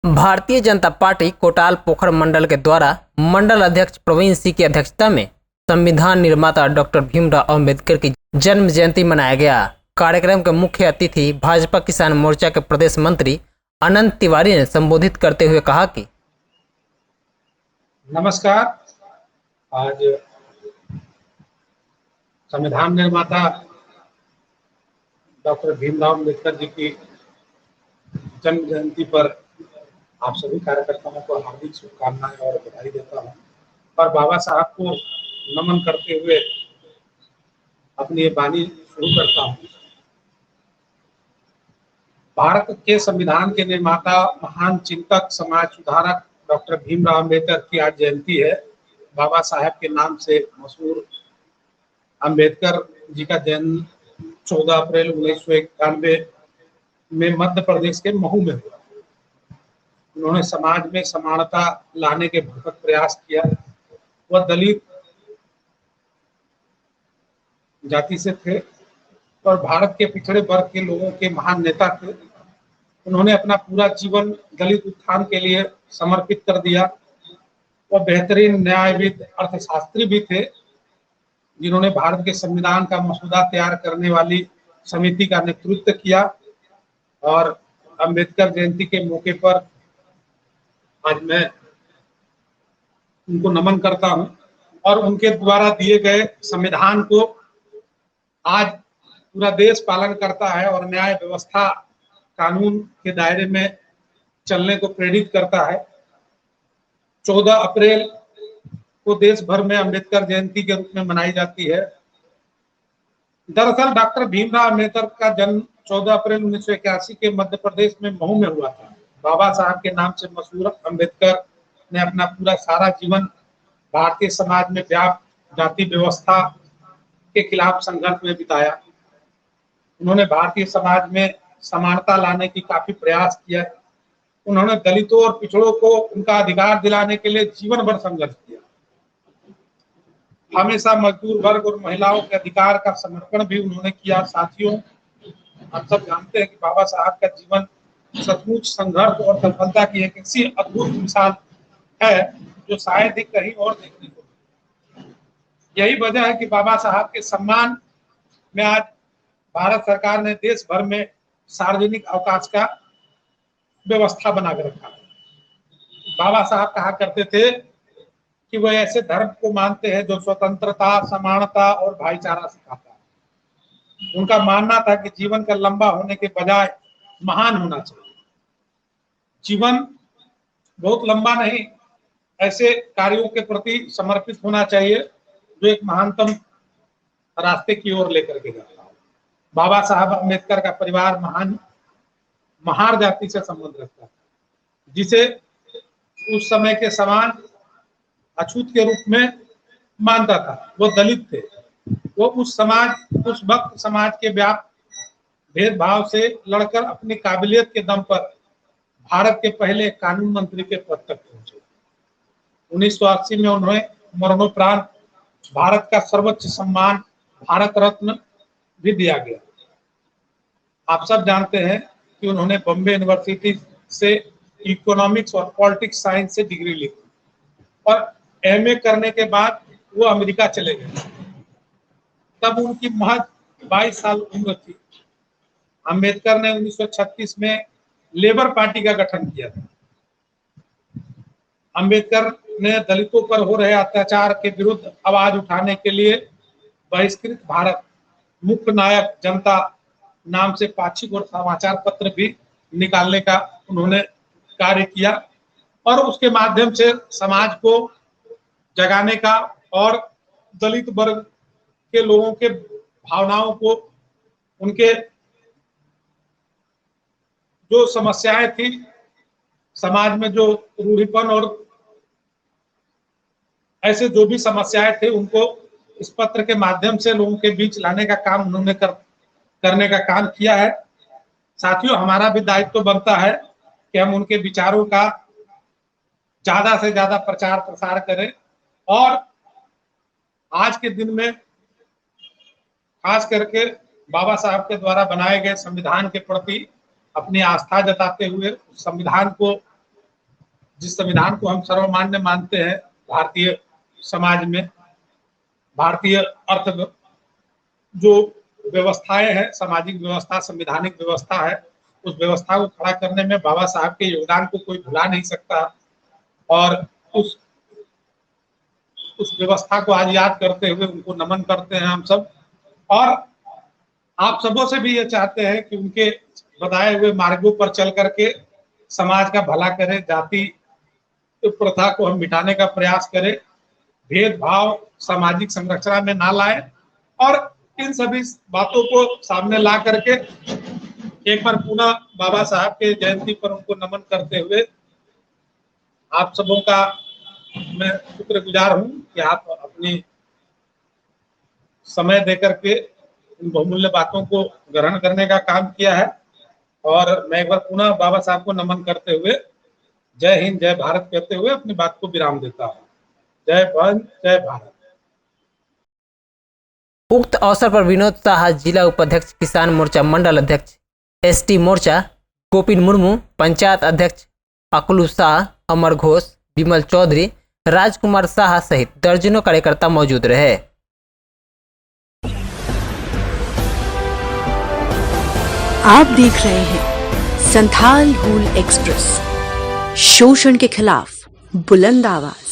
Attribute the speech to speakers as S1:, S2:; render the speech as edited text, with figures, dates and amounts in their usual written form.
S1: Bharatiya Janata party Kotal पोखर मंडल के द्वारा मंडल अध्यक्ष प्रवीण सिंह की अध्यक्षता में संविधान निर्माता डॉक्टर भीमराव अंबेडकर की जन्म जयंती मनाया गया। कार्यक्रम के मुख्य अतिथि भाजपा किसान मोर्चा के प्रदेश मंत्री अनंत तिवारी ने संबोधित करते हुए कहा कि
S2: नमस्कार। आज संविधान निर्माता डॉक्टर भीमराव अंबेडकर जी की जन्म जयंती पर आप सभी कार्यकर्ताओं को हार्दिक शुभकामनाएं और बधाई देता हूं और बाबा साहब को नमन करते हुए अपनी ये वाणी शुरू करता हूं। भारत के संविधान के निर्माता, महान चिंतक, समाज सुधारक डॉक्टर भीमराव अंबेडकर की आज जयंती है। बाबा साहब के नाम से मशहूर अंबेडकर जी का जन्म 14 अप्रैल 1991 में मध्य प्रदेश के महू में हुआ। उन्होंने समाज में समानता लाने के भरसक प्रयास किया। वह दलित जाति से थे और भारत के पिछड़े वर्ग के लोगों के महान नेता थे। उन्होंने अपना पूरा जीवन दलित उत्थान के लिए समर्पित कर दिया। वह बेहतरीन न्यायविद, अर्थशास्त्री भी थे, जिन्होंने भारत के संविधान का मसौदा तैयार करने वाली समिति का नेतृत्व किया। और अंबेडकर जयंती के मौके पर आज मैं उनको नमन करता हूं और उनके द्वारा दिए गए संविधान को आज पूरा देश पालन करता है और न्याय व्यवस्था कानून के दायरे में चलने को प्रेरित करता है। 14 अप्रैल को देश भर में अंबेडकर जयंती के रूप में मनाई जाती है। दरअसल डॉक्टर भीमराव अंबेडकर का जन्म 14 अप्रैल 1981 के मध्य प्रदेश में महू में हुआ था। बाबा साहब के नाम से मशहूर अंबेडकर ने अपना पूरा सारा जीवन भारतीय समाज में व्याप्त जाति व्यवस्था के खिलाफ संघर्ष में बिताया। उन्होंने भारतीय समाज में समानता लाने की काफी प्रयास किया। उन्होंने दलितों और पिछड़ों को उनका अधिकार दिलाने के लिए जीवन भर संघर्ष किया। हमेशा मजदूर वर्ग और महिलाओं के अधिकार का समर्पण भी उन्होंने किया। साथियों, आप सब जानते हैं कि बाबा साहब का जीवन सचमुच संघर्ष और सफलता की एक ऐसी अद्भुत मिसाल है जो शायद ही कहीं और देखने को। यही वजह है कि बाबा साहब के सम्मान में आज भारत सरकार ने देश भर में सार्वजनिक अवकाश का व्यवस्था बनाकर रखा है। बाबा साहब कहा करते थे कि वह ऐसे धर्म को मानते हैं जो स्वतंत्रता, समानता और भाईचारा सिखाता है। उनका मानना था कि जीवन का लंबा होने के बजाय महान होना चाहिए। जीवन बहुत लंबा नहीं, ऐसे कार्यों के प्रति समर्पित होना चाहिए जो एक महानतम रास्ते की ओर लेकर के जाता है। बाबा साहब अम्बेडकर का परिवार महार जाति से संबंध रखता है, जिसे उस समय के समान अछूत के रूप में मानता था। वो दलित थे। वो उस वक्त समाज के व्याप्त भेदभाव से लड़कर अपनी काबिलियत के दम पर भारत के पहले कानून मंत्री के पद तक पहुंचे। 1980 में उन्हें मरणोपरांत भारत का सर्वोच्च सम्मान भारत रत्न भी दिया गया। आप सब जानते हैं कि उन्होंने बॉम्बे यूनिवर्सिटी से इकोनॉमिक्स और पॉलिटिक्स साइंस से डिग्री ली और एमए करने के बाद वो अमेरिका चले गए। तब उनकी महज 22 साल उम्र थी। अंबेडकर ने 1936 में लेबर पार्टी का गठन किया था। अंबेडकर ने दलितों पर हो रहे अत्याचार के विरुद्ध आवाज उठाने के लिए बहिष्कृत भारत मुख्य नायक जनता नाम से पाक्षिक और समाचार पत्र भी निकालने का उन्होंने कार्य किया और उसके माध्यम से समाज को जगाने का और दलित वर्ग के लोगों के भावनाओं को, उनके जो समस्याएं थी समाज में, जो रूढ़िपन और ऐसे जो भी समस्याएं थे, उनको इस पत्र के माध्यम से लोगों के बीच लाने का काम उन्होंने करने का काम किया है। साथियों, हमारा भी दायित्व तो बनता है कि हम उनके विचारों का ज्यादा से ज्यादा प्रचार प्रसार करें और आज के दिन में खास करके बाबा साहब के द्वारा बनाए गए संविधान के प्रति अपनी आस्था जताते हुए उस संविधान को जिस संविधान को हम सर्वमान्य मानते हैं भारतीय समाज में, भारतीय अर्थ जो व्यवस्थाएं हैं, सामाजिक व्यवस्था, संवैधानिक व्यवस्था है, उस व्यवस्था को खड़ा करने में बाबा साहब के योगदान को कोई भुला नहीं सकता। और उस व्यवस्था को आज याद करते हुए उनको नमन करते हैं हम सब। और आप सबों से भी ये चाहते हैं कि उनके बताए हुए मार्गों पर चल करके समाज का भला करें, जाति प्रथा को हम मिटाने का प्रयास करें, भेदभाव सामाजिक संरचना में ना लाए, और इन सभी बातों को सामने ला करके एक बार पुनः बाबा साहब के जयंती पर उनको नमन करते हुए आप सबों का मैं शुक्रगुजार हूं कि आप अपनी समय देकर के इन बहुमूल्य बातों को ग्रहण करने का काम किया है। और मैं एक बार पुनः बाबा साहब को नमन करते हुए जय हिंद जय भारत कहते हुए अपनी बात को विराम देता हूँ। जय हिंद जय भारत।
S1: उक्त अवसर पर विनोद शाह, जिला उपाध्यक्ष किसान मोर्चा मंडल अध्यक्ष एसटी मोर्चा गोपिन मुर्मू, पंचायत अध्यक्ष अकुलू शाह, अमर घोष, विमल चौधरी, राजकुमार शाह सहित दर्जनों कार्यकर्ता मौजूद रहे।
S3: आप देख रहे हैं संथाल हूल एक्सप्रेस, शोषण के खिलाफ बुलंद आवाज।